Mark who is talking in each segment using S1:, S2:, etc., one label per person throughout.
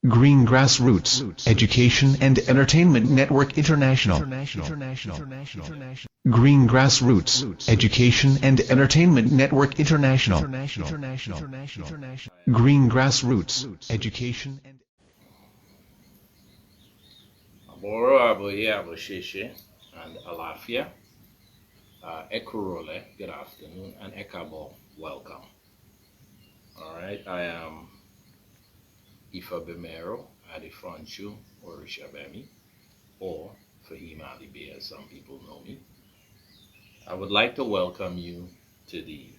S1: Green Grassroots, Education and Entertainment Network International. Green Grassroots, Education and Entertainment Network International. Green Grassroots, Education and...
S2: Aboro aboye abosheshe and alafia. Ekurole, good afternoon, and Ekabo, welcome. Alright, I am Ifá-Orisa Adifranchu Orisha Bemi, or Fahima Ibie as some people know me. I would like to welcome you to the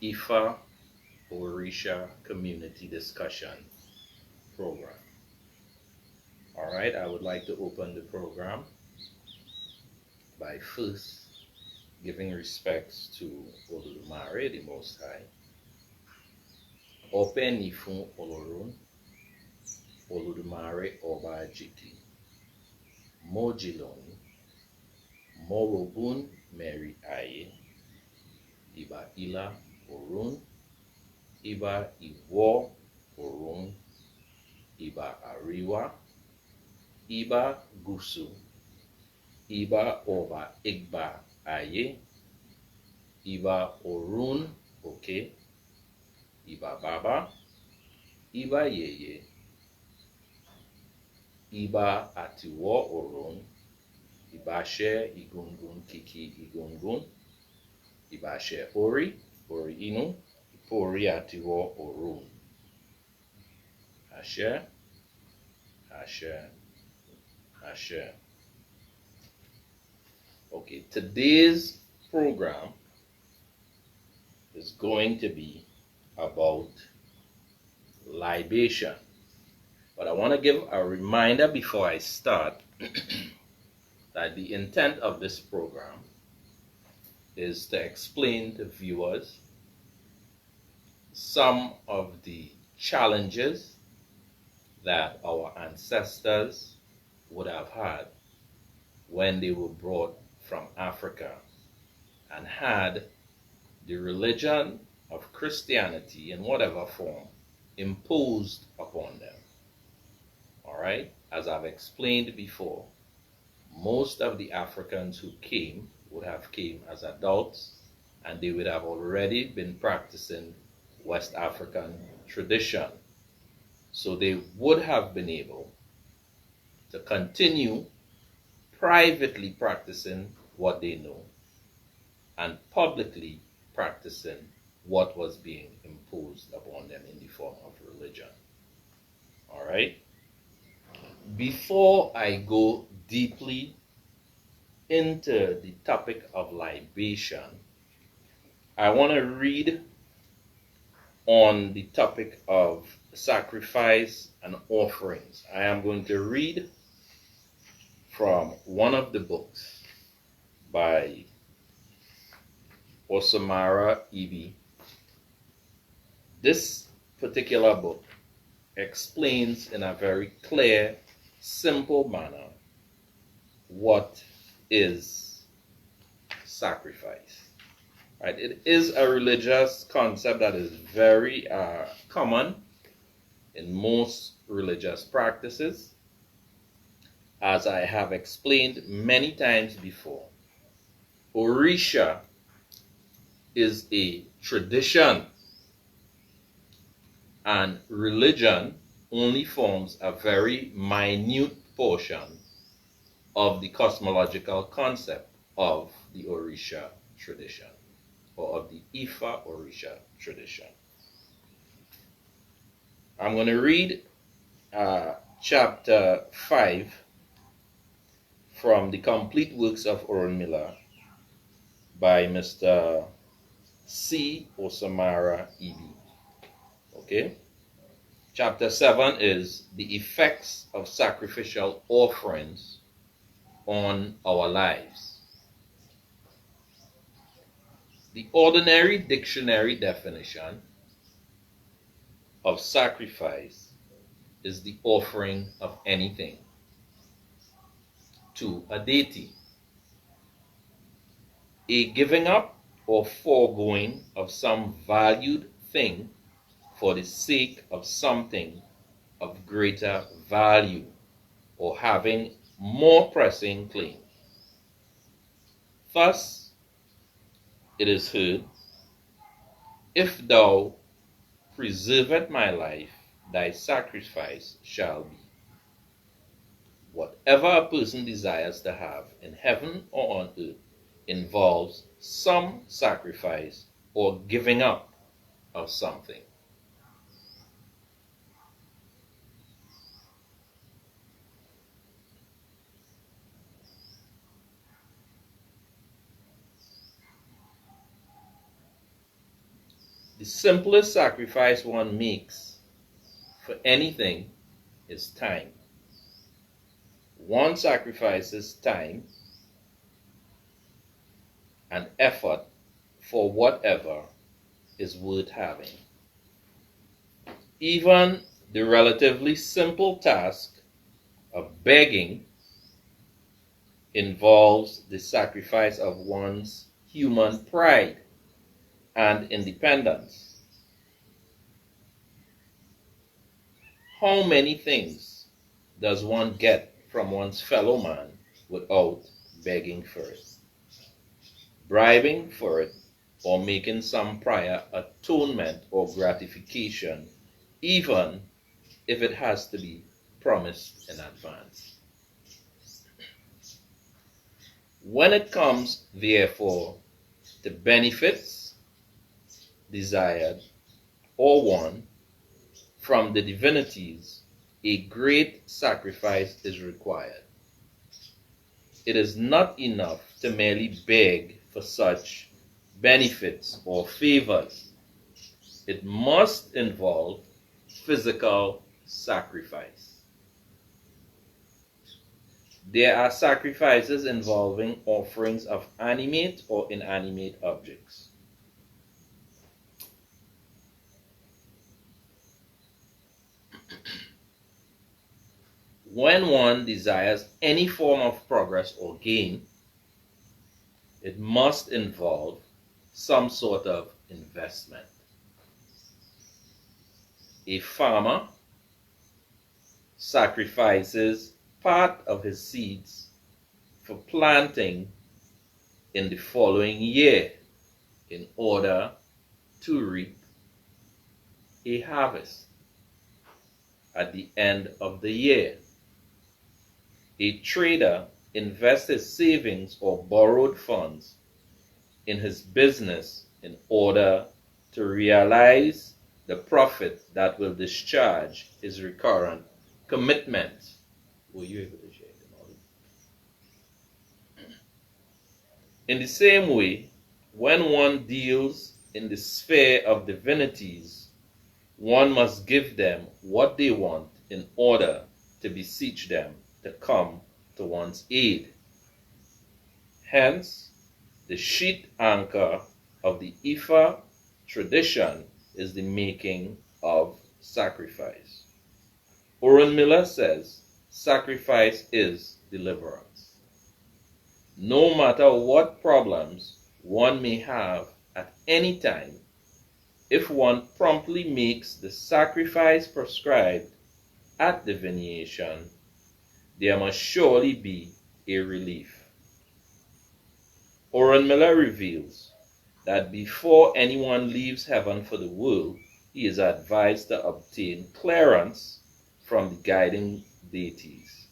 S2: Ifá-Orisa Community Discussion Program. Alright, I would like to open the program by first giving respects to Olodumare, the Most High. Open Nifun Olorun, Olodumare Oba Jiki, Mojiloni, Morobun Mary Aye, Iba Ila Orun, Iba Iwo Orun, Iba Ariwa, Iba Gusu, Iba Oba Egbe Aye, Iba Orun Oke, Iba Baba, Iba Yeye, Iba Atiwo Orun, Iba She Igungun Kiki Igungun, Iba She Ori Inu, Ipori Atiwo Orun. Ashe, Ashe, Ashe. Okay, today's program is going to be about libation. But I want to give a reminder before I start that the intent of this program is to explain to viewers some of the challenges that our ancestors would have had when they were brought from Africa and had the religion of Christianity in whatever form imposed upon them. Alright, as I've explained before, most of the Africans who came would have came as adults, and they would have already been practicing West African tradition. So they would have been able to continue privately practicing what they know and publicly practicing what was being imposed upon them in the form of religion. All right? Before I go deeply into the topic of libation, I want to read on the topic of sacrifice and offerings. I am going to read from one of the books by Osamara Ibie. This particular book explains in a very clear, simple manner what is sacrifice. Right? It is a religious concept that is very common in most religious practices. As I have explained many times before, Orisha is a tradition, and religion only forms a very minute portion of the cosmological concept of the Orisha tradition, or of the Ifá-Orisa tradition. I'm going to read chapter 5 from the complete works of Orunmila by Mr. C. Osamara Ibie. Okay? Chapter 7 is the effects of sacrificial offerings on our lives. The ordinary dictionary definition of sacrifice is the offering of anything to a deity, a giving up or foregoing of some valued thing for the sake of something of greater value or having more pressing claim. Thus, it is heard, if thou preservest my life, thy sacrifice shall be. Whatever a person desires to have in heaven or on earth involves some sacrifice or giving up of something. The simplest sacrifice one makes for anything is time. One sacrifices time and effort for whatever is worth having. Even the relatively simple task of begging involves the sacrifice of one's human pride and independence. How many things does one get from one's fellow man without begging for it, bribing for it, or making some prior atonement or gratification, even if it has to be promised in advance? When it comes, therefore, to benefits desired or won from the divinities, a great sacrifice is required. It is not enough to merely beg for such benefits or favors. It must involve physical sacrifice. There are sacrifices involving offerings of animate or inanimate objects. When one desires any form of progress or gain, it must involve some sort of investment. A farmer sacrifices part of his seeds for planting in the following year in order to reap a harvest at the end of the year. A trader invests his savings or borrowed funds in his business in order to realize the profit that will discharge his recurrent commitment. Were you able to share the knowledge? In the same way, when one deals in the sphere of divinities, one must give them what they want in order to beseech them to come to one's aid. Hence, the sheet anchor of the Ifa tradition is the making of sacrifice. Oren Miller says, sacrifice is deliverance. No matter what problems one may have at any time, if one promptly makes the sacrifice prescribed at divination, there must surely be a relief. Oren Miller reveals that before anyone leaves heaven for the world, he is advised to obtain clearance from the guiding deities.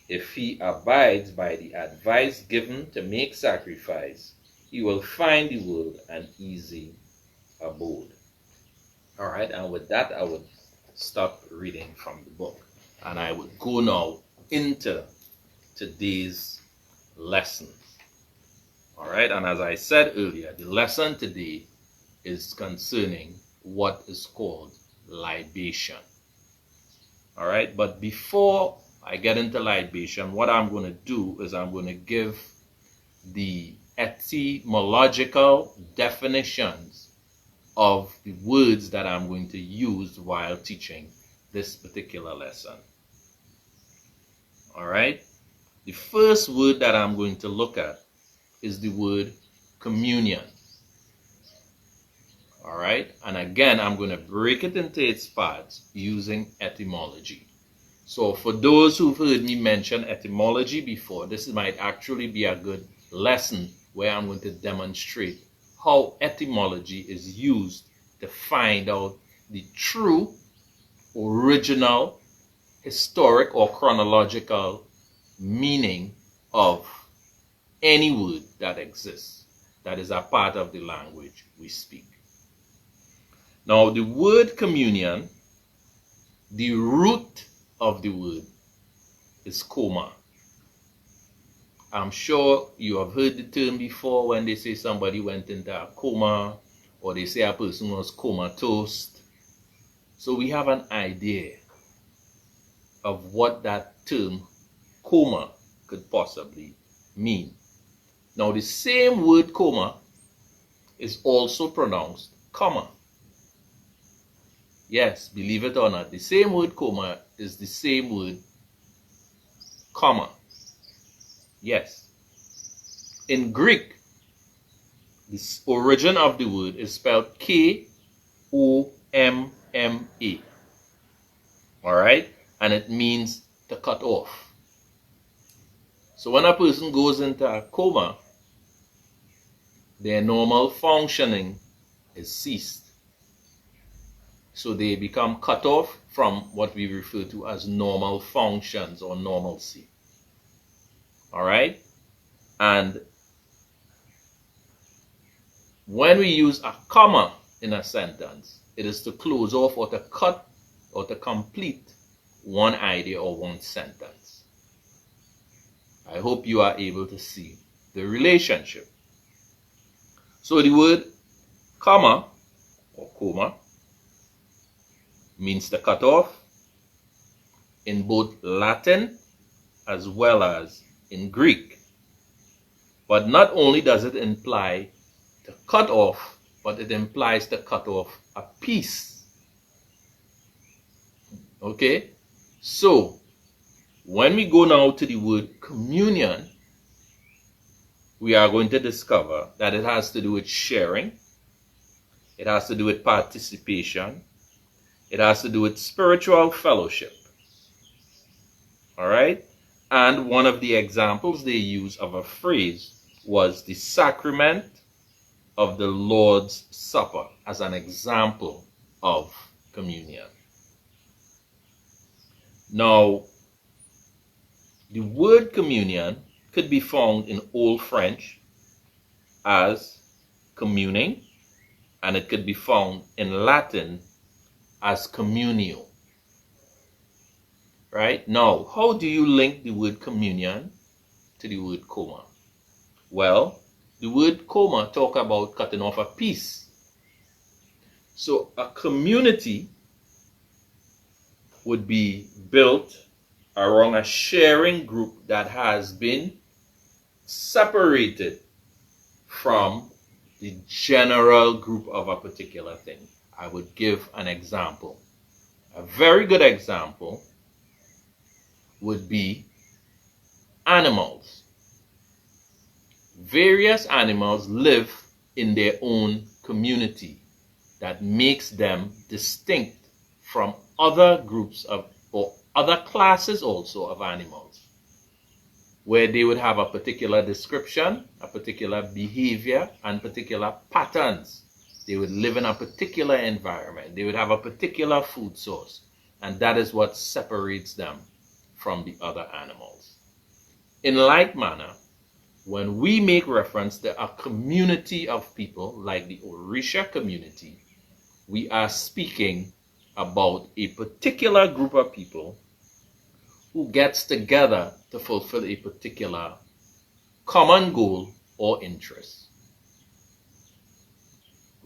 S2: If he abides by the advice given to make sacrifice, he will find the world an easy abode. All right, and with that, I would stop reading from the book, and I would go now into today's lesson. All right, and as I said earlier, the lesson today is concerning what is called libation. All right, but before I get into libation, what I'm going to do is I'm going to give the etymological definitions of the words that I'm going to use while teaching this particular lesson. All right, the first word that I'm going to look at is the word communion. All right. And again, I'm going to break it into its parts using etymology. So for those who've heard me mention etymology before, this might actually be a good lesson where I'm going to demonstrate how etymology is used to find out the true, original, historic, or chronological meaning of any word that exists, that is a part of the language we speak. Now, the word communion, the root of the word is coma. I'm sure you have heard the term before when they say somebody went into a coma, or they say a person was comatose. So we have an idea of what that term coma could possibly mean. Now the same word coma is also pronounced comma. Yes, believe it or not, the same word coma is the same word comma. Yes. In Greek, the origin of the word is spelled K-O-M-M-A. All right? And it means to cut off. So when a person goes into a coma, their normal functioning is ceased. So they become cut off from what we refer to as normal functions or normalcy. All right? And when we use a comma in a sentence, it is to close off or to cut or to complete one idea or one sentence. I hope you are able to see the relationship. So the word comma or coma means to cut off in both Latin as well as in Greek. But not only does it imply to cut off, but it implies to cut off a piece. Okay? So, when we go now to the word communion, we are going to discover that it has to do with sharing. It has to do with participation. It has to do with spiritual fellowship. All right? And one of the examples they use of a phrase was the sacrament of the Lord's Supper as an example of communion. Now, the word communion could be found in Old French as communing, and it could be found in Latin as communio. Right? Now, how do you link the word communion to the word coma? Well, the word coma talk about cutting off a piece. So a community would be built around a sharing group that has been separated from the general group of a particular thing. I would give an example. A very good example would be animals. Various animals live in their own community that makes them distinct from other groups of, or other classes also of animals, where they would have a particular description, a particular behavior, and particular patterns. They would live in a particular environment. They would have a particular food source, and that is what separates them from the other animals. In like manner, when we make reference to a community of people like the Orisha community, we are speaking about a particular group of people who gets together to fulfill a particular common goal or interest.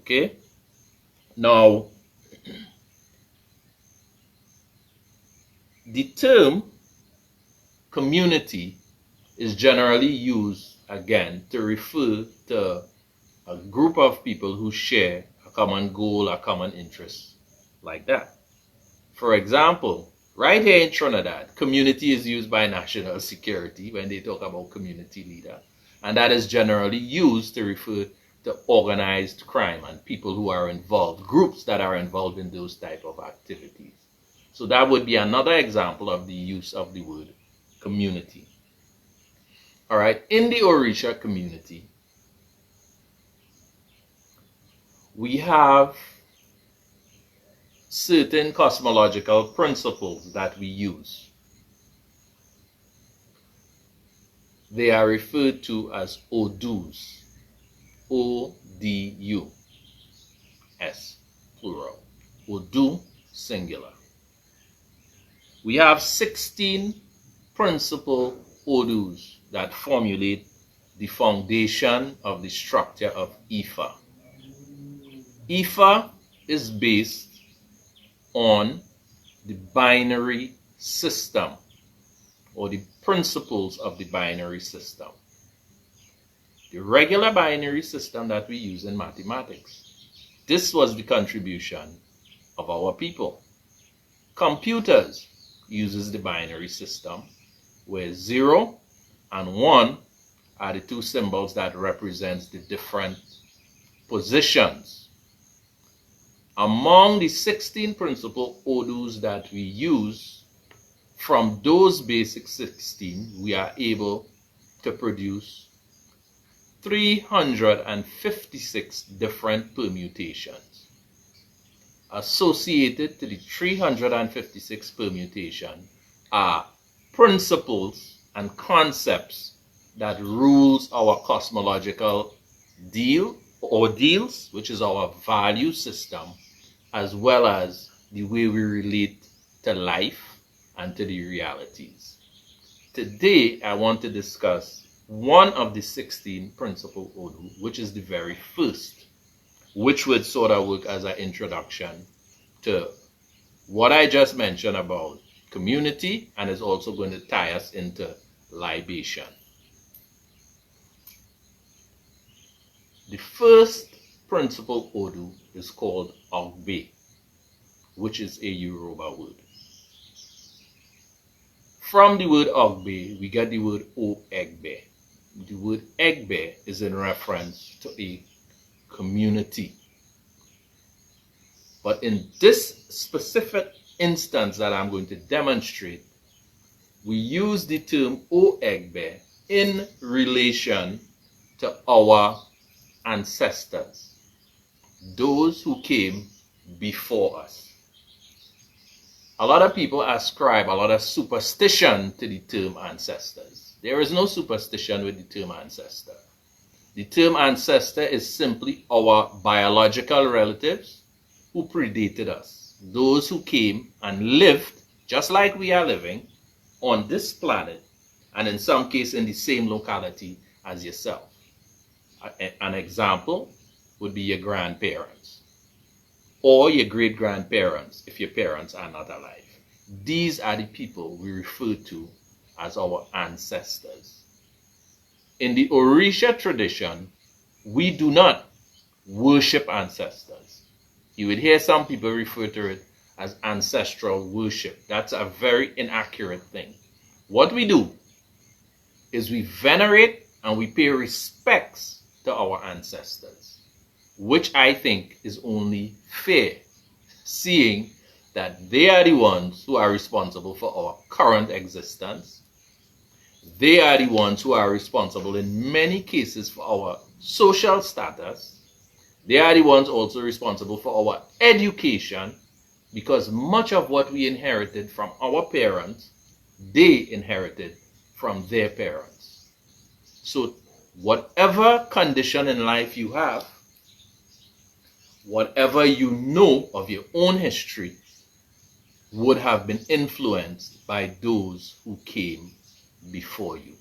S2: Okay? Now, the term community is generally used, again, to refer to a group of people who share a common goal, a common interest, like that. For example, right here in Trinidad, community is used by national security when they talk about community leader. And that is generally used to refer to to organized crime and people who are involved, groups that are involved in those type of activities. So that would be another example of the use of the word community. All right, in the Orisha community, we have certain cosmological principles that we use. They are referred to as Odus, O-D-U-S, plural. Odu, singular. We have 16 principal Odus that formulate the foundation of the structure of Ifá. Ifá is based on the binary system, or the principles of the binary system. The regular binary system that we use in mathematics. This was the contribution of our people. Computers uses the binary system, where 0 and 1 are the two symbols that represent the different positions. Among the 16 principal Odus that we use, from those basic 16, we are able to produce 356 different permutations. Associated to the 356 permutation are principles and concepts that rules our cosmological deals, which is our value system, as well as the way we relate to life and to the realities. Today, I want to discuss one of the 16 principal Odu, which is the very first, which would sort of work as an introduction to what I just mentioned about community, and is also going to tie us into libation. The first principal Odu is called Egbe, which is a Yoruba word. From the word Egbe, we get the word Egbe. The word Egbe is in reference to a community. But in this specific instance that I'm going to demonstrate, we use the term Egbe in relation to our ancestors, those who came before us. A lot of people ascribe a lot of superstition to the term ancestors. There is no superstition with the term ancestor. The term ancestor is simply our biological relatives who predated us, those who came and lived just like we are living on this planet, and in some case in the same locality as yourself. An example would be your grandparents or your great-grandparents if your parents are not alive. These are the people we refer to as our ancestors. In the Orisha tradition, we do not worship ancestors. You would hear some people refer to it as ancestral worship. That's a very inaccurate thing. What we do is we venerate and we pay respects to our ancestors, which I think is only fair, seeing that they are the ones who are responsible for our current existence. They are the ones who are responsible in many cases for our social status. They are the ones also responsible for our education, because much of what we inherited from our parents, they inherited from their parents. So whatever condition in life you have, whatever you know of your own history, would have been influenced by those who came before you.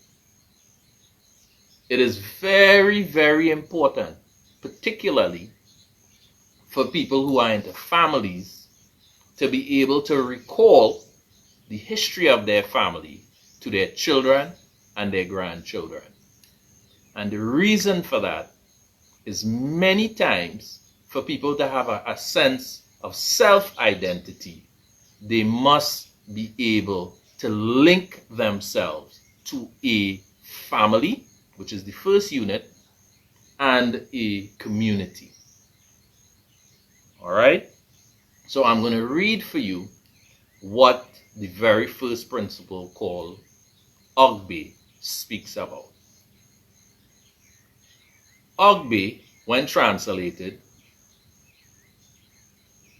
S2: It is very, very important, particularly for people who are into families, to be able to recall the history of their family to their children and their grandchildren. And the reason for that is many times for people to have a sense of self-identity, they must be able to link themselves to a family, which is the first unit, and a community. All right? So I'm going to read for you what the very first principle called Egbe speaks about. Egbe, when translated,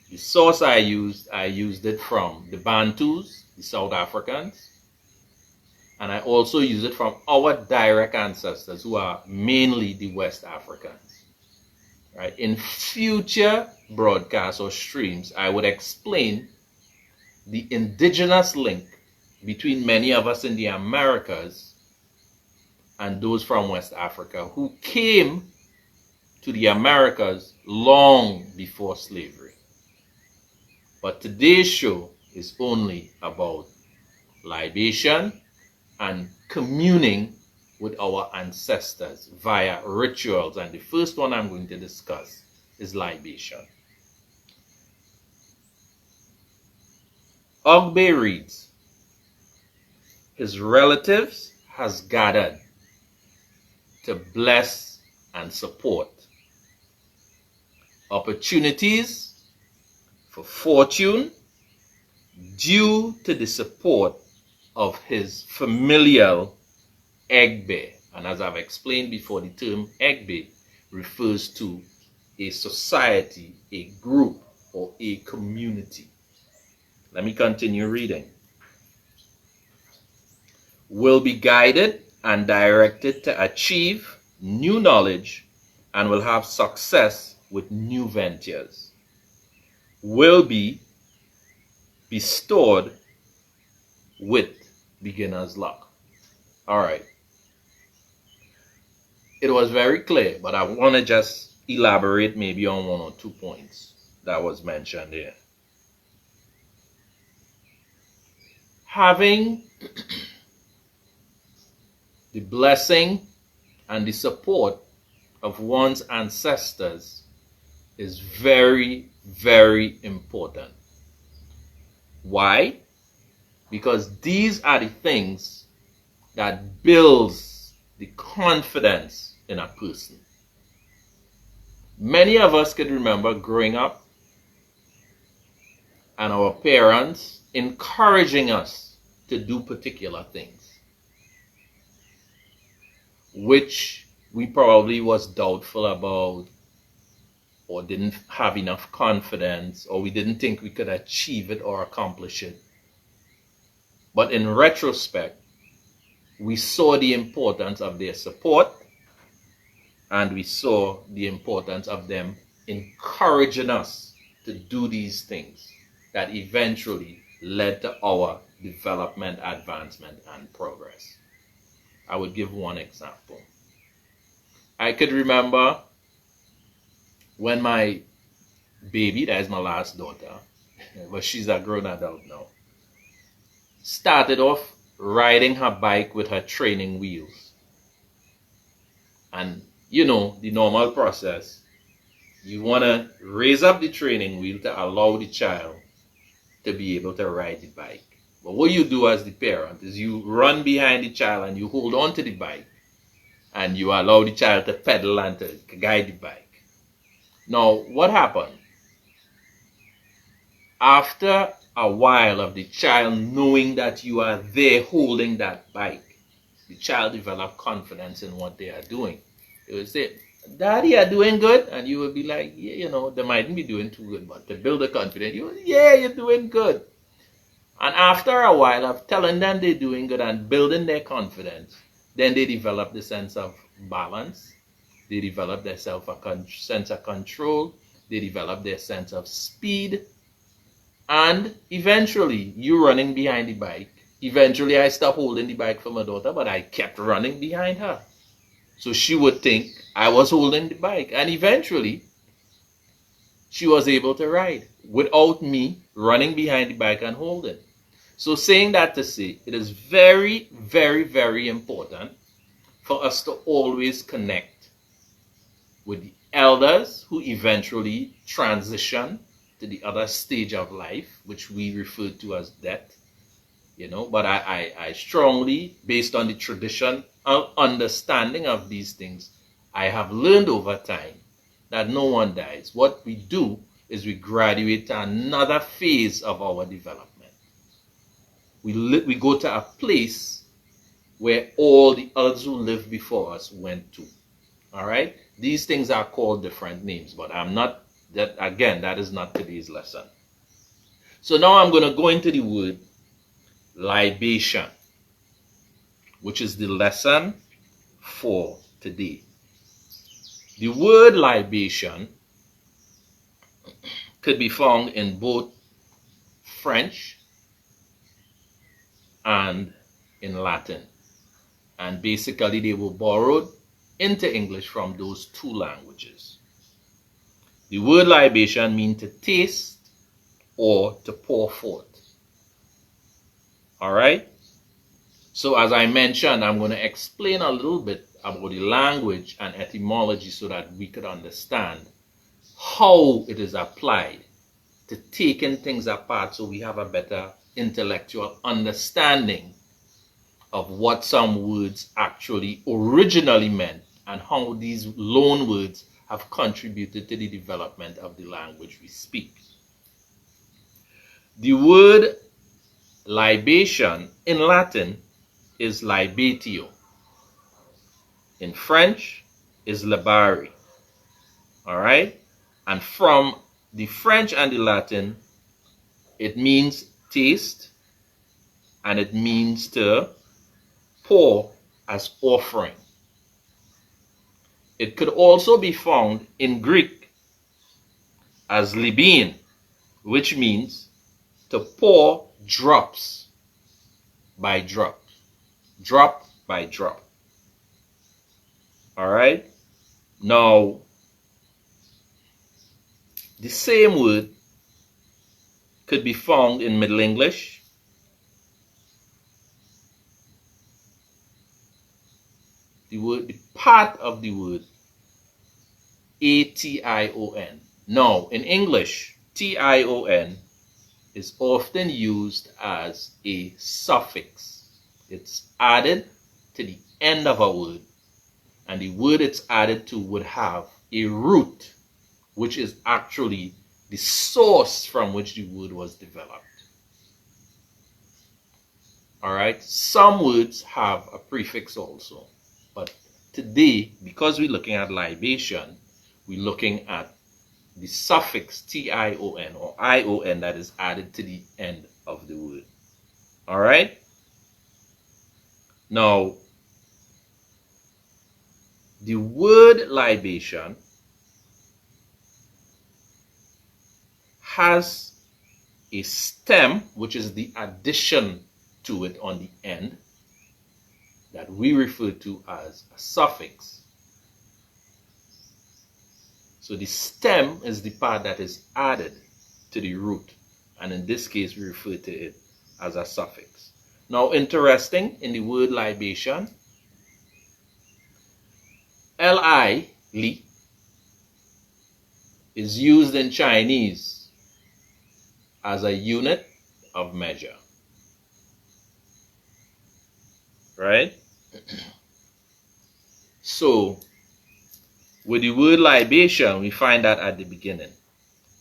S2: the source I used it from the Bantus, the South Africans, and I also use it from our direct ancestors who are mainly the West Africans. Right? In future broadcasts or streams, I would explain the indigenous link between many of us in the Americas and those from West Africa who came to the Americas long before slavery. But today's show is only about libation and communing with our ancestors via rituals. And the first one I'm going to discuss is libation. Egbe reads, his relatives has gathered to bless and support opportunities for fortune due to the support of his familial Egbe. And as I've explained before, the term Egbe refers to a society, a group, or a community. Let me continue reading. Will be guided and directed to achieve new knowledge and will have success with new ventures. Will be bestowed with beginner's luck. All right. It was very clear, but I want to just elaborate maybe on one or 2 points that was mentioned here. Having the blessing and the support of one's ancestors is very, very important. Why? Because these are the things that builds the confidence in a person. Many of us can remember growing up and our parents encouraging us to do particular things, which we probably was doubtful about, or didn't have enough confidence, or we didn't think we could achieve it or accomplish it. But in retrospect, we saw the importance of their support, and we saw the importance of them encouraging us to do these things that eventually led to our development, advancement, and progress. I would give one example. I could remember when my baby, that is my last daughter, but she's a grown adult now, started off riding her bike with her training wheels. And you know, the normal process, you want to raise up the training wheel to allow the child to be able to ride the bike. But what you do as the parent is you run behind the child and you hold on to the bike and you allow the child to pedal and to guide the bike. Now, what happened? After a while of the child knowing that you are there holding that bike, the child developed confidence in what they are doing. They would say, Daddy, you're doing good. And you would be like, yeah, you know, they mightn't be doing too good, but to build the confidence, you would, yeah, you're doing good. And after a while of telling them they're doing good and building their confidence, then they develop the sense of balance. They develop their sense of control. They develop their sense of speed. And eventually, you running behind the bike. Eventually, I stopped holding the bike for my daughter, but I kept running behind her. So she would think I was holding the bike. And eventually, she was able to ride without me running behind the bike and holding. So saying that to say, it is very, very, very important for us to always connect with the elders who eventually transition to the other stage of life, which we refer to as death. You know, but I strongly, based on the tradition of understanding of these things, I have learned over time that no one dies. What we do is we graduate to another phase of our development. We go to a place where all the others who lived before us went to. All right? These things are called different names, but that is not today's lesson. So now I'm going to go into the word libation, which is the lesson for today. The word libation could be found in both French and in Latin. And basically they were borrowed into English from those two languages. The word libation means to taste or to pour forth. All right? So as I mentioned, I'm going to explain a little bit about the language and etymology so that we could understand how it is applied to taking things apart so we have a better intellectual understanding of what some words actually originally meant and how these loan words have contributed to the development of the language we speak. The word libation in Latin is libatio. In French is libari. All right? And from the French and the Latin, it means taste and it means to pour as offering. It could also be found in Greek as libein, which means to pour drops by drop. Drop by drop. All right? Now, the same word could be found in Middle English, the part of the word ation. Now, in English, tion is often used as a suffix. It's added to the end of a word, and the word it's added to would have a root, which is actually the source from which the word was developed. All right, some words have a prefix also, but today, because we're looking at libation, we're looking at the suffix tion or ion that is added to the end of the word. All right? Now, the word libation has a stem, which is the addition to it on the end, that we refer to as a suffix. So the stem is the part that is added to the root, and in this case we refer to it as a suffix. Now, interesting, in the word libation, li is used in Chinese as a unit of measure. Right? So, with the word libation, we find that at the beginning.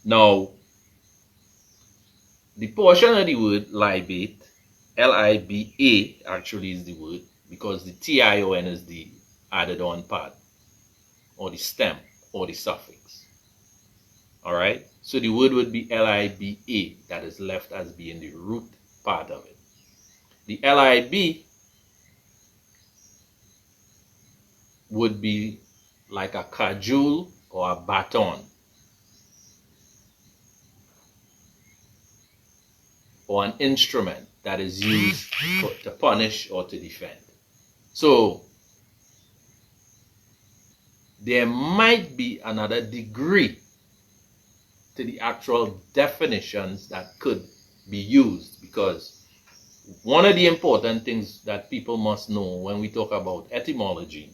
S2: Now, the portion of the word libate, Liba actually is the word, because the tion is the added on part, or the stem, or the suffix. Alright? So the word would be liba, that is left as being the root part of it. The lib would be like a cajole or a baton, or an instrument that is used to punish or to defend. So there might be another degree to the actual definitions that could be used, because one of the important things that people must know when we talk about etymology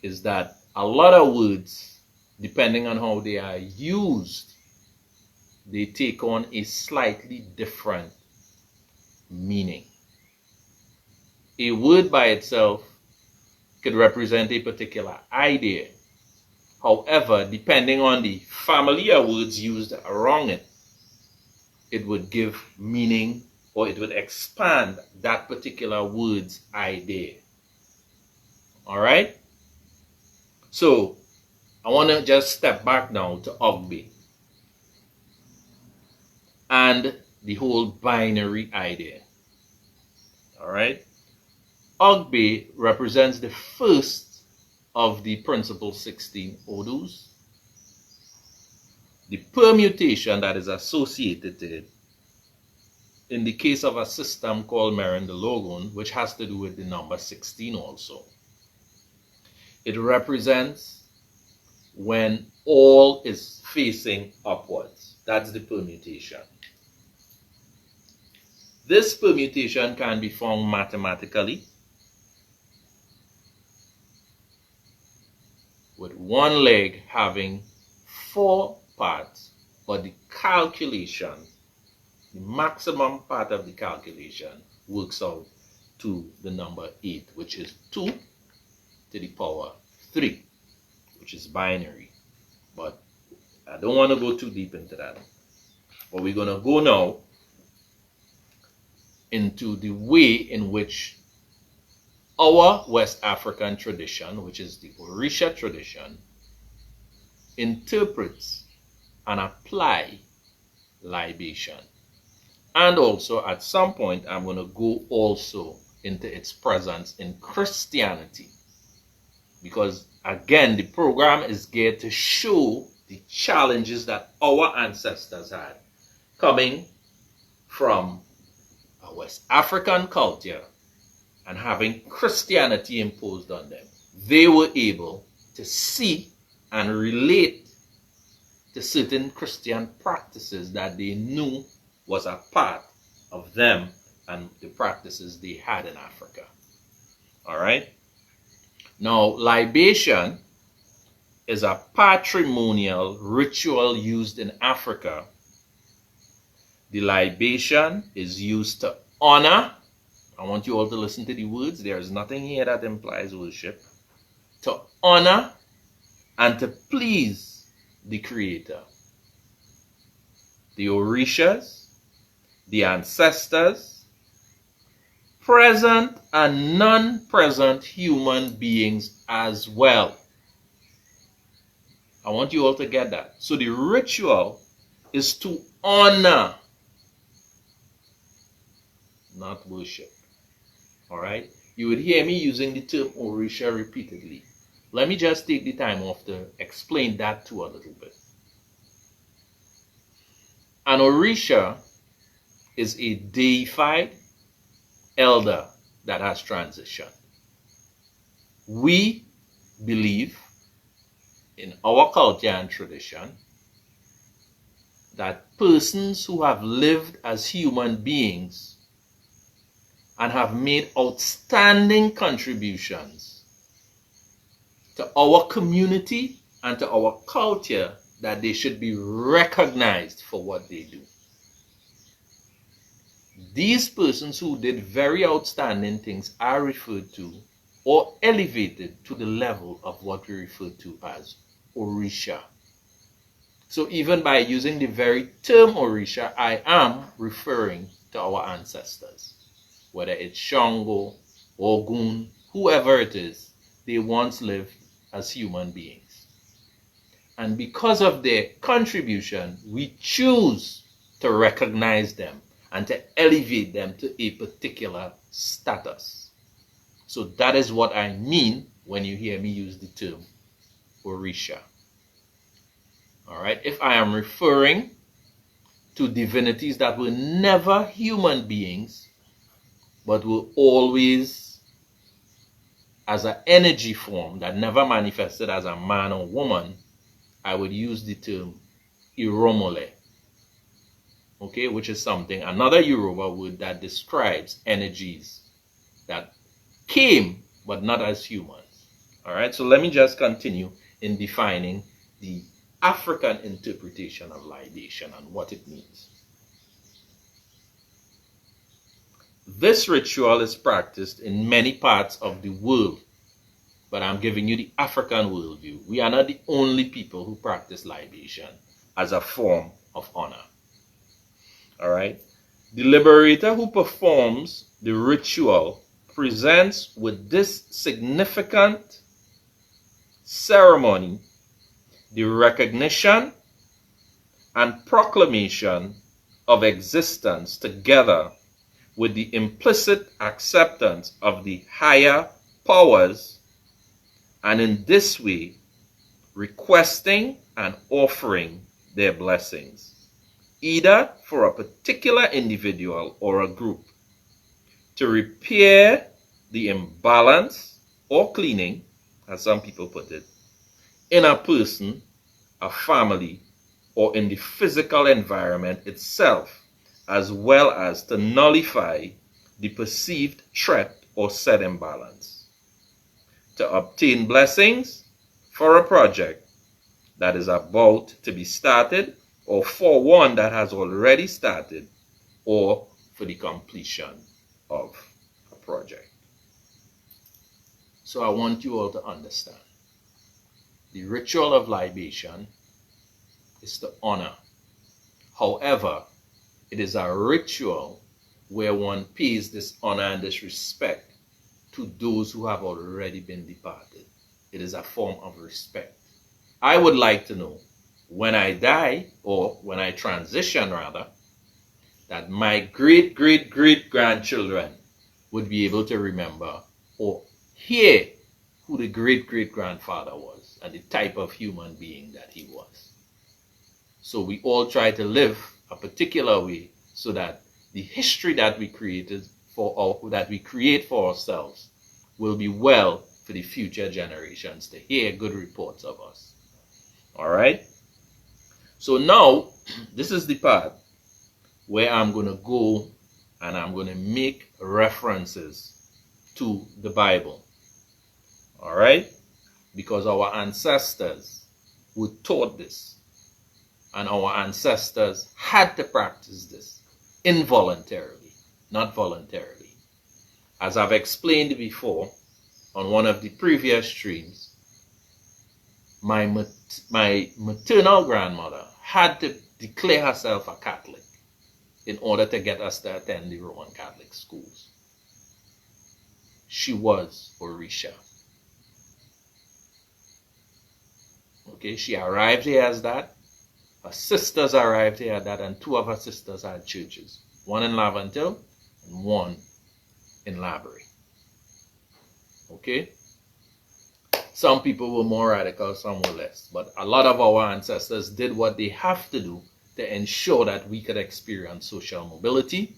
S2: is that a lot of words, depending on how they are used, they take on a slightly different meaning. A word by itself could represent a particular idea. However, depending on the family of words used around it, it would give meaning or it would expand that particular word's idea. All right? So, I want to just step back now to Egbe and the whole binary idea. All right? Egbe represents the first of the principal 16 Odus. The permutation that is associated to it in the case of a system called Merendologon, which has to do with the number 16 also. It represents when all is facing upwards. That's the permutation. This permutation can be found mathematically with one leg having 4 parts, but the calculation, the maximum part of the calculation works out to the number 8, which is 2 to the power 3, which is binary. But I don't want to go too deep into that. But we're going to go now into the way in which our West African tradition, which is the Orisha tradition, interprets and apply libation. And also at some point I'm going to go also into its presence in Christianity, because again the program is geared to show the challenges that our ancestors had coming from a West African culture and having Christianity imposed on them. They were able to see and relate to certain Christian practices that they knew was a part of them and the practices they had in Africa. All right? Now, libation is a patrimonial ritual used in Africa. The libation is used to honor. I want you all to listen to the words. There is nothing here that implies worship. To honor and to please the Creator. The Orishas, the ancestors, present and non-present human beings as well. I want you all to get that. So the ritual is to honor, not worship. All right? You would hear me using the term Orisha repeatedly. Let me just take the time off to explain that too a little bit. An Orisha is a deified elder that has transitioned. We believe in our culture and tradition that persons who have lived as human beings and have made outstanding contributions to our community and to our culture, that they should be recognized for what they do. These persons who did very outstanding things are referred to or elevated to the level of what we refer to as Orisha. So even by using the very term Orisha, I am referring to our ancestors. Whether it's Shango, Ogun, whoever it is, they once lived as human beings. And because of their contribution, we choose to recognize them and to elevate them to a particular status. So that is what I mean when you hear me use the term Orisha. All right, if I am referring to divinities that were never human beings, but were always as an energy form that never manifested as a man or woman, I would use the term Iromole. Okay, which is something, another Yoruba word that describes energies that came but not as humans. All right, so let me just continue in defining the African interpretation of libation and what it means. This ritual is practiced in many parts of the world, but I'm giving you the African worldview. We are not the only people who practice libation as a form of honor. All right? The liberator who performs the ritual presents with this significant ceremony the recognition and proclamation of existence together with the implicit acceptance of the higher powers, and in this way requesting and offering their blessings, either for a particular individual or a group, to repair the imbalance or cleaning, as some people put it, in a person, a family, or in the physical environment itself, as well as to nullify the perceived threat or said imbalance, to obtain blessings for a project that is about to be started, or for one that has already started, or for the completion of a project. So I want you all to understand, the ritual of libation is to honor. However, it is a ritual where one pays this honor and this respect to those who have already been departed. It is a form of respect. I would like to know, when I die, or when I transition rather, that my great-great-great-grandchildren would be able to remember or hear who the great-great-grandfather was and the type of human being that he was. So we all try to live a particular way so that the history that we create for ourselves will be well for the future generations to hear good reports of us. All right? So now, this is the part where I'm going to go and I'm going to make references to the Bible. All right? Because our ancestors were taught this. And our ancestors had to practice this involuntarily, not voluntarily. As I've explained before on one of the previous streams, my maternal grandmother had to declare herself a Catholic in order to get us to attend the Roman Catholic schools. She was Orisha. Okay, she arrived here as that. Her sisters arrived here at that, and two of her sisters had churches. One in Laventille and one in Laborie. Okay? Some people were more radical, some were less. But a lot of our ancestors did what they have to do to ensure that we could experience social mobility,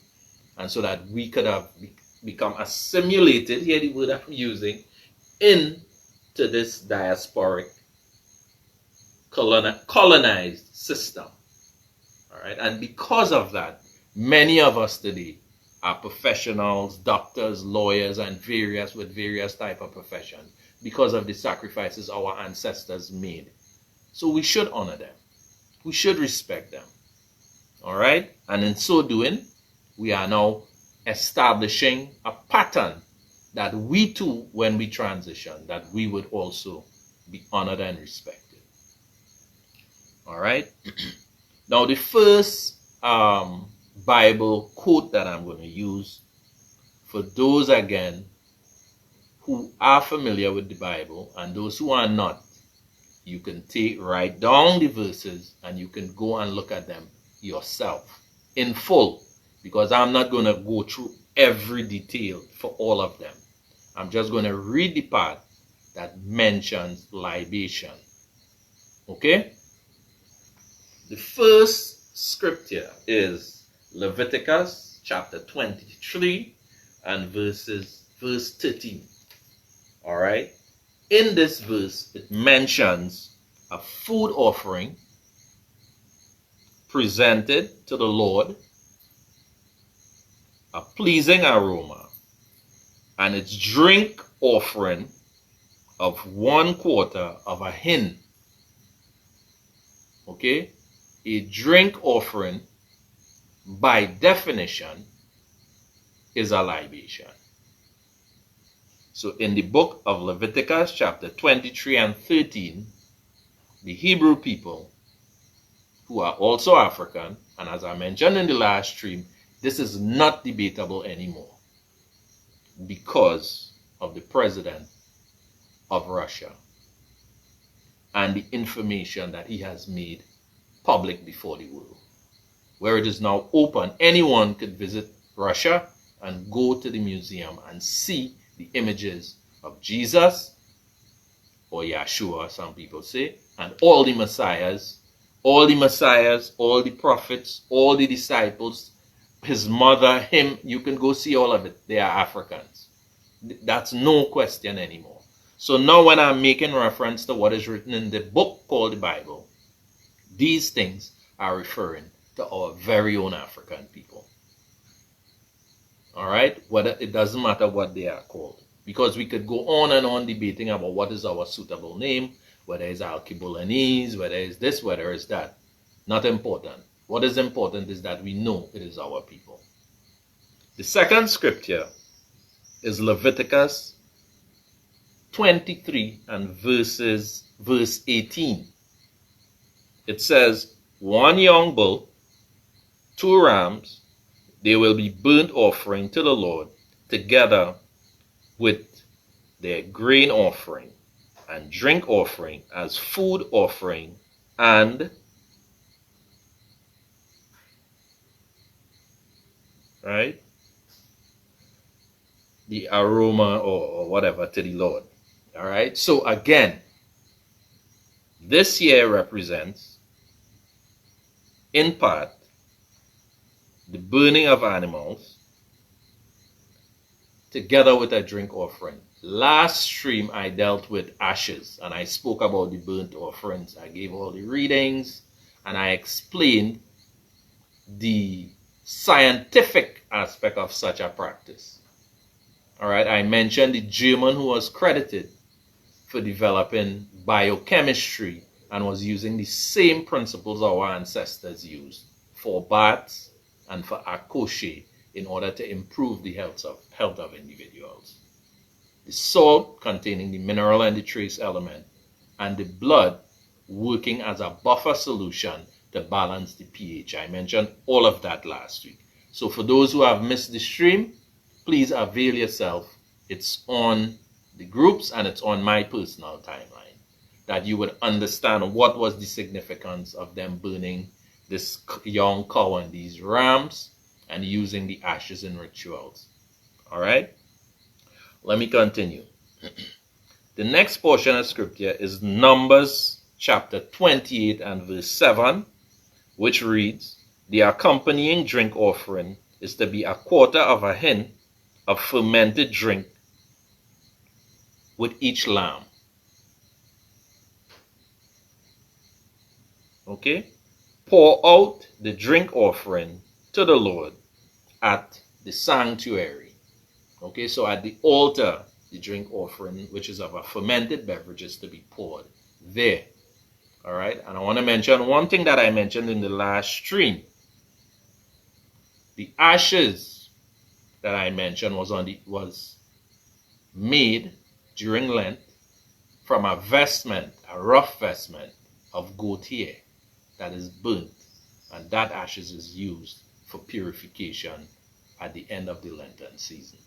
S2: and so that we could have become assimilated, here the word I'm using, into this diasporic colonized system. All right, and because of that, many of us today are professionals, doctors, lawyers, and various type of professions because of the sacrifices our ancestors made. So we should honor them. We should respect them. All right, and in so doing, we are now establishing a pattern that we too, when we transition, that we would also be honored and respected. All right. Now, the first Bible quote that I'm going to use, for those again who are familiar with the Bible and those who are not, you can write down the verses and you can go and look at them yourself in full, because I'm not going to go through every detail for all of them. I'm just going to read the part that mentions libation. Okay? The first scripture is Leviticus chapter 23 and verse 13. All right. In this verse, it mentions a food offering presented to the Lord, a pleasing aroma, and its drink offering of 1/4 of a hin. Okay. A drink offering, by definition, is a libation. So in the book of Leviticus, chapter 23 and 13, the Hebrew people, who are also African, and as I mentioned in the last stream, this is not debatable anymore because of the president of Russia and the information that he has made public before the world, where it is now open. Anyone could visit Russia and go to the museum and see the images of Jesus, or Yeshua, some people say, and all the messiahs, all the prophets, all the disciples, his mother, him. You can go see all of it. They are Africans. That's no question anymore. So now when I'm making reference to what is written in the book called the Bible, these things are referring to our very own African people. All right? Whether it doesn't matter what they are called. Because we could go on and on debating about what is our suitable name, whether it's Alkebulanese, whether it's this, whether it's that. Not important. What is important is that we know it is our people. The second scripture is Leviticus 23 and verse 18. It says, 1 young bull, 2 rams, they will be burnt offering to the Lord, together with their grain offering and drink offering as food offering, and right, the aroma or whatever to the Lord. All right. So again, this year represents, in part, the burning of animals together with a drink offering. Last stream I dealt with ashes and I spoke about the burnt offerings. I gave all the readings and I explained the scientific aspect of such a practice. All right, I mentioned the German who was credited for developing biochemistry and was using the same principles our ancestors used for baths and for akoshe in order to improve the health of individuals. The salt containing the mineral and the trace element, and the blood working as a buffer solution to balance the pH. I mentioned all of that last week. So for those who have missed the stream, please avail yourself. It's on the groups and it's on my personal timeline, that you would understand what was the significance of them burning this young cow and these rams and using the ashes in rituals. All right? Let me continue. The next portion of scripture is Numbers chapter 28 and verse 7, which reads, the accompanying drink offering is to be 1/4 of a hin of fermented drink with each lamb. Okay? Pour out the drink offering to the Lord at the sanctuary. Okay, so at the altar, the drink offering, which is of a fermented beverage, is to be poured there. All right, and I want to mention one thing that I mentioned in the last stream. The ashes that I mentioned was made during Lent from a vestment, a rough vestment of goat hair that is burnt, and that ashes is used for purification at the end of the Lenten season.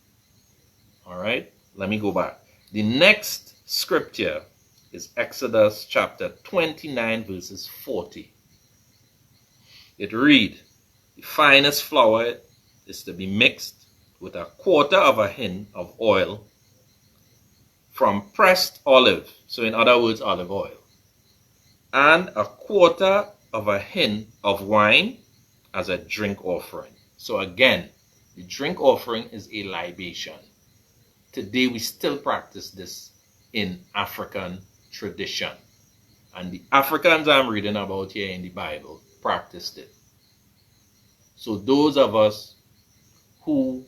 S2: All right, let me go back. The next scripture is Exodus chapter 29 verses 40. It reads, the finest flour is to be mixed with 1/4 of a hin of oil from pressed olive, so in other words, olive oil, and 1/4 of a hin of wine as a drink offering. So again, the drink offering is a libation. Today we still practice this in African tradition. And the Africans I'm reading about here in the Bible practiced it. So those of us who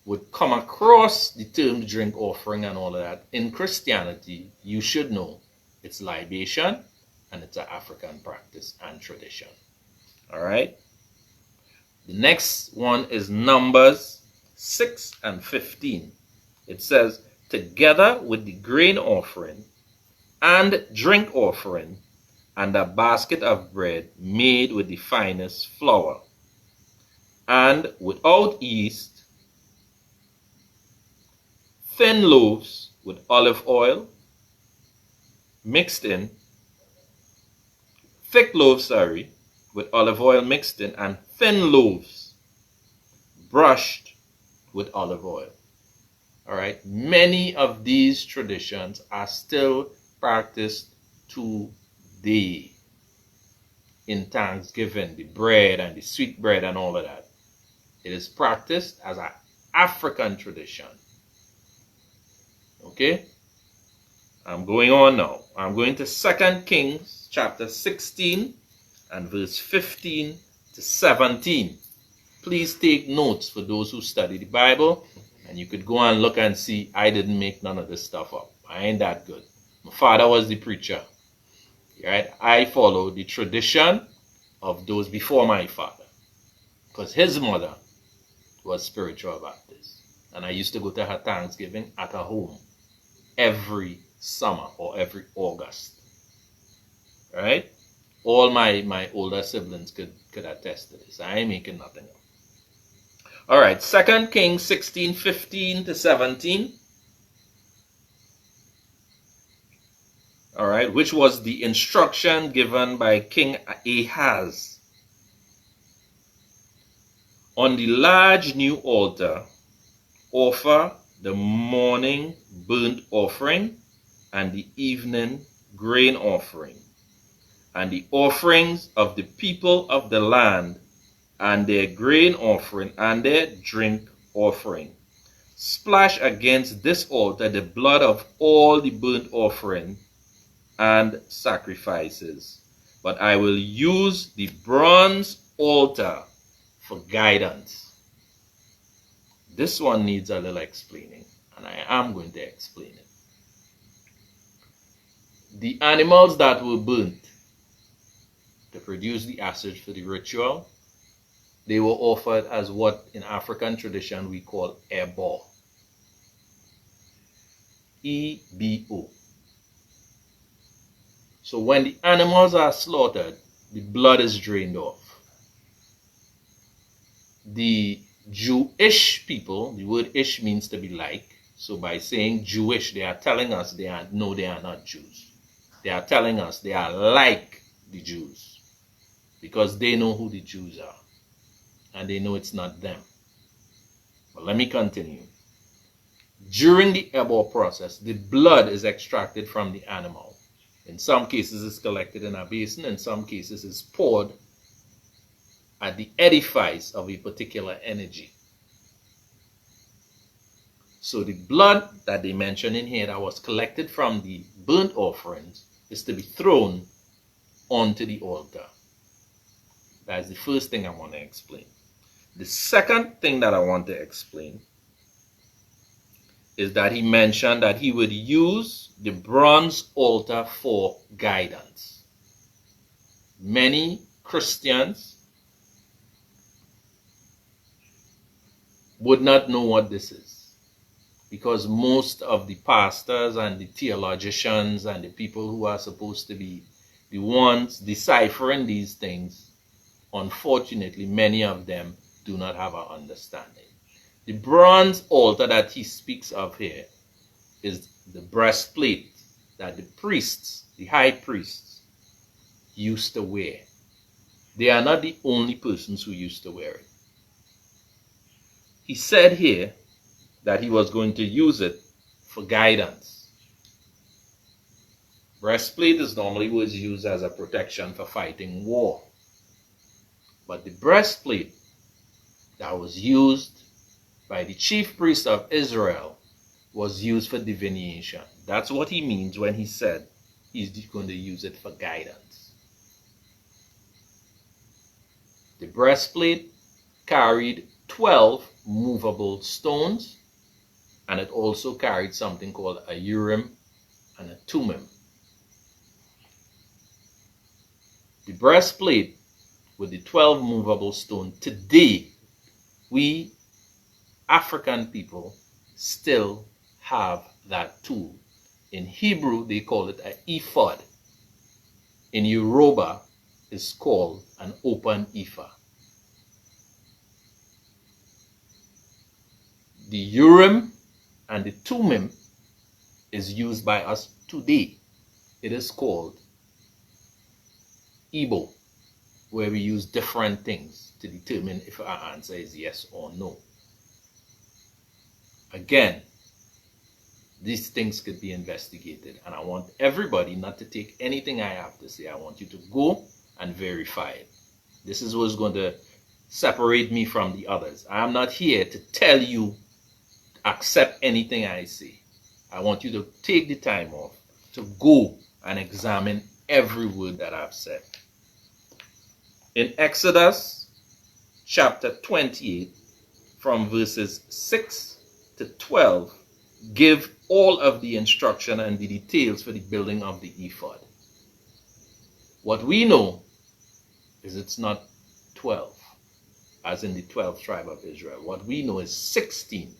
S2: would come across the term drink offering and all of that, in Christianity, you should know it's libation and it's an African practice and tradition. All right? The next one is Numbers 6 and 15. It says, together with the grain offering and drink offering, and a basket of bread made with the finest flour, and without yeast, thin loaves with olive oil mixed in, thick loaves, with olive oil mixed in, and thin loaves brushed with olive oil. All right, many of these traditions are still practiced today in Thanksgiving, the bread and the sweet bread and all of that. It is practiced as an African tradition. Okay, I'm going on now. I'm going to 2 Kings chapter 16 and verse 15 to 17. Please take notes for those who study the Bible, and you could go and look and see I didn't make none of this stuff up. I ain't that good. My father was the preacher. Right? I follow the tradition of those before my father, because his mother was spiritual Baptist, and I used to go to her Thanksgiving at her home every summer or every August. Right? All my older siblings could attest to this. I ain't making nothing up. All right, 2 Kings 16, 15 to 17. All right, which was the instruction given by King Ahaz. On the large new altar, offer the morning burnt offering and the evening grain offering, and the offerings of the people of the land, and their grain offering and their drink offering. Splash against this altar the blood of all the burnt offering and sacrifices. But I will use the bronze altar for guidance. This one needs a little explaining, and I am going to explain it. The animals that were burnt to produce the acid for the ritual, they were offered as what in African tradition we call Egbe. E-B-O. So when the animals are slaughtered, the blood is drained off. The Jewish people, the word ish means to be like. So by saying Jewish, they are telling us they are not Jews. They are telling us they are like the Jews, because they know who the Jews are, and they know it's not them. But let me continue. During the Egbe process, the blood is extracted from the animal. In some cases, it's collected in a basin. In some cases, it's poured at the edifice of a particular energy. So the blood that they mention in here that was collected from the burnt offerings is to be thrown onto the altar. That's the first thing I want to explain. The second thing that I want to explain is that he mentioned that he would use the bronze altar for guidance. Many Christians would not know what this is, because most of the pastors and the theologians and the people who are supposed to be the ones deciphering these things, unfortunately, many of them do not have an understanding. The bronze altar that he speaks of here is the breastplate that the priests, the high priests, used to wear. They are not the only persons who used to wear it. He said here that he was going to use it for guidance. Breastplate is normally was used as a protection for fighting war. But the breastplate that was used by the chief priest of Israel was used for divination. That's what he means when he said he's going to use it for guidance. The breastplate carried 12 movable stones, and it also carried something called a Urim and a Thummim. The breastplate with the 12 movable stones, today we African people still have that tool. In Hebrew, they call it an Ephod. In Yoruba, it's called an open Ifa. The Urim and the Tumim is used by us today. It is called Igbo, where we use different things to determine if our answer is yes or no. Again, these things could be investigated, and I want everybody not to take anything I have to say. I want you to go and verify it. This is what's going to separate me from the others. I am not here to tell you accept anything I say. I want you to take the time off to go and examine every word that I've said. In Exodus chapter 28, from verses 6 to 12, give all of the instruction and the details for the building of the ephod. What we know is it's not 12, as in the 12th tribe of Israel. What we know is 16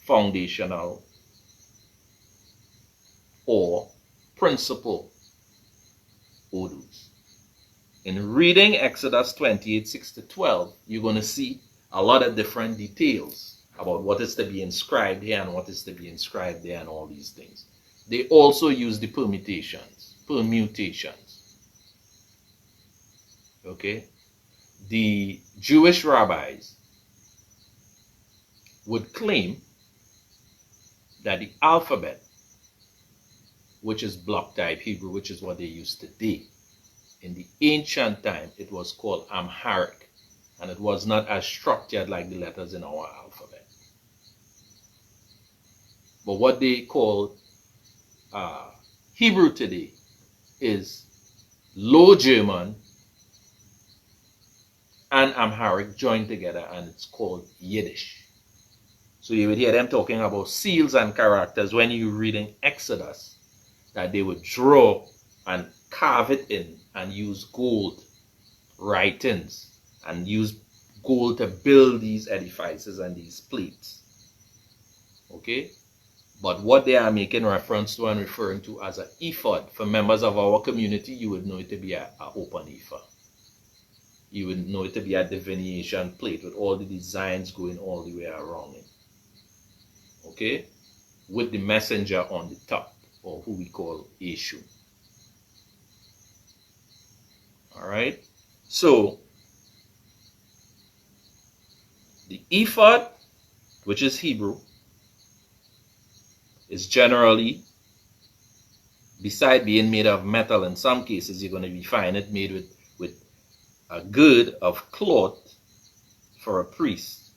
S2: foundational or principal Odus. In reading Exodus 28, 6 to 12, you're going to see a lot of different details about what is to be inscribed here and what is to be inscribed there and all these things. They also use the permutations. Okay? The Jewish rabbis would claim that the alphabet, which is block type Hebrew, which is what they use today, in the ancient time, it was called Amharic, and it was not as structured like the letters in our alphabet. But what they call Hebrew today is Low German and Amharic joined together, and it's called Yiddish. So you would hear them talking about seals and characters when you're reading Exodus, that they would draw and carve it in and use gold writings and use gold to build these edifices and these plates. Okay? But what they are making reference to and referring to as an ephod, for members of our community, you would know it to be an open ephod. You would know it to be a divination plate with all the designs going all the way around it. Okay? With the messenger on the top, or who we call Eshu. Alright? So, the ephod, which is Hebrew, is generally, beside being made of metal, in some cases you're going to be finding it made with a gird of cloth for a priest,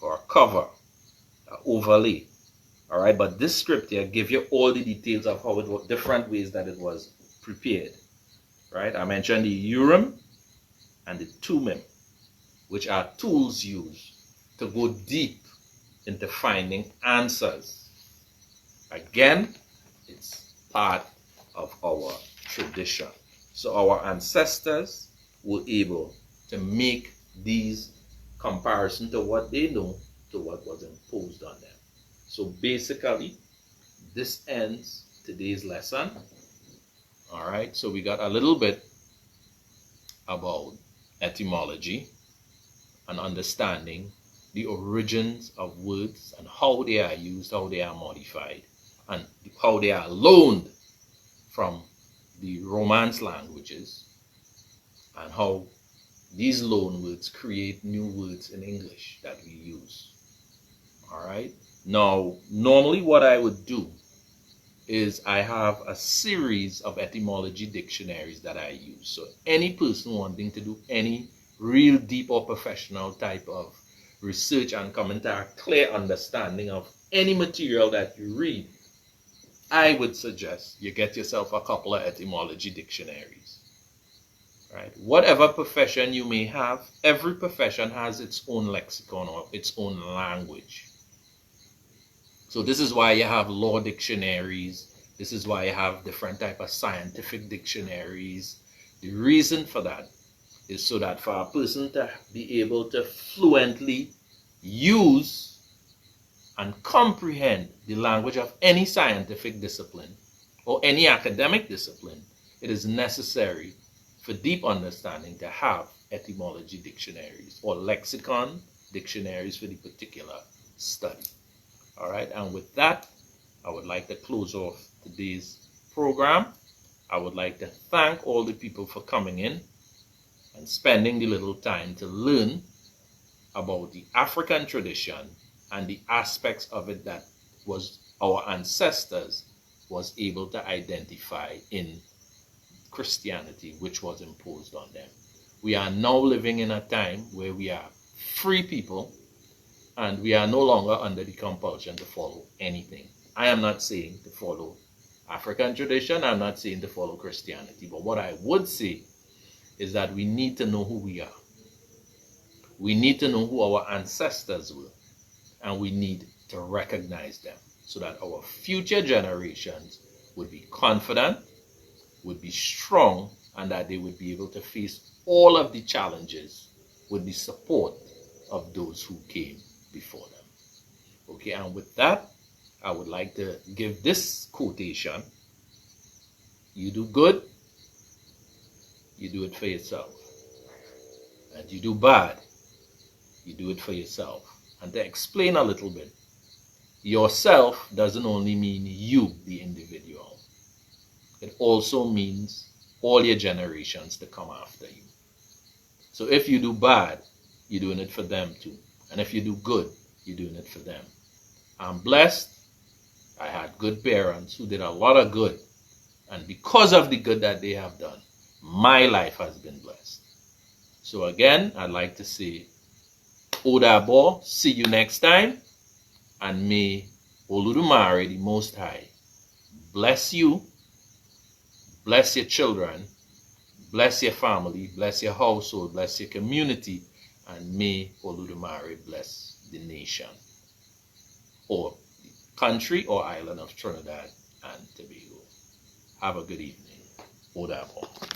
S2: or a cover, an overlay. Alright, but this script here gives you all the details of how it was, different ways that it was prepared. Right, I mentioned the Urim and the Tumim, which are tools used to go deep into finding answers. Again, it's part of our tradition. So our ancestors were able to make these comparisons to what they know to what was imposed on them. So basically, this ends today's lesson. All right, so we got a little bit about etymology and understanding the origins of words and how they are used, how they are modified, and how they are loaned from the Romance languages, and how these loan words create new words in English that we use. All right, now normally what I would do is I have a series of etymology dictionaries that I use. So any person wanting to do any real deep or professional type of research and come into a clear understanding of any material that you read, I would suggest you get yourself a couple of etymology dictionaries. Right? Whatever profession you may have, every profession has its own lexicon or its own language. So this is why you have law dictionaries. This is why you have different type of scientific dictionaries. The reason for that is so that for a person to be able to fluently use and comprehend the language of any scientific discipline or any academic discipline, it is necessary for deep understanding to have etymology dictionaries or lexicon dictionaries for the particular study. All right, and with that, I would like to close off today's program. I would like to thank all the people for coming in and spending the little time to learn about the African tradition and the aspects of it that was our ancestors was able to identify in Christianity, which was imposed on them. We are now living in a time where we are free people and we are no longer under the compulsion to follow anything. I am not saying to follow African tradition, I'm not saying to follow Christianity, but what I would say is that we need to know who we are. We need to know who our ancestors were, and we need to recognize them so that our future generations would be confident, would be strong, and that they would be able to face all of the challenges with the support of those who came before them. Okay, and with that, I would like to give this quotation: you do good, you do it for yourself. And you do bad, you do it for yourself. And to explain a little bit, yourself doesn't only mean you, the individual. It also means all your generations to come after you. So if you do bad, you're doing it for them too. And if you do good, you're doing it for them. I'm blessed. I had good parents who did a lot of good. And because of the good that they have done, my life has been blessed. So again, I'd like to say, Odabo, see you next time. And may Olodumare, the Most High, bless you, bless your children, bless your family, bless your household, bless your community, and may Olodumare bless the nation, or the country or island of Trinidad and Tobago. Have a good evening. Odabo.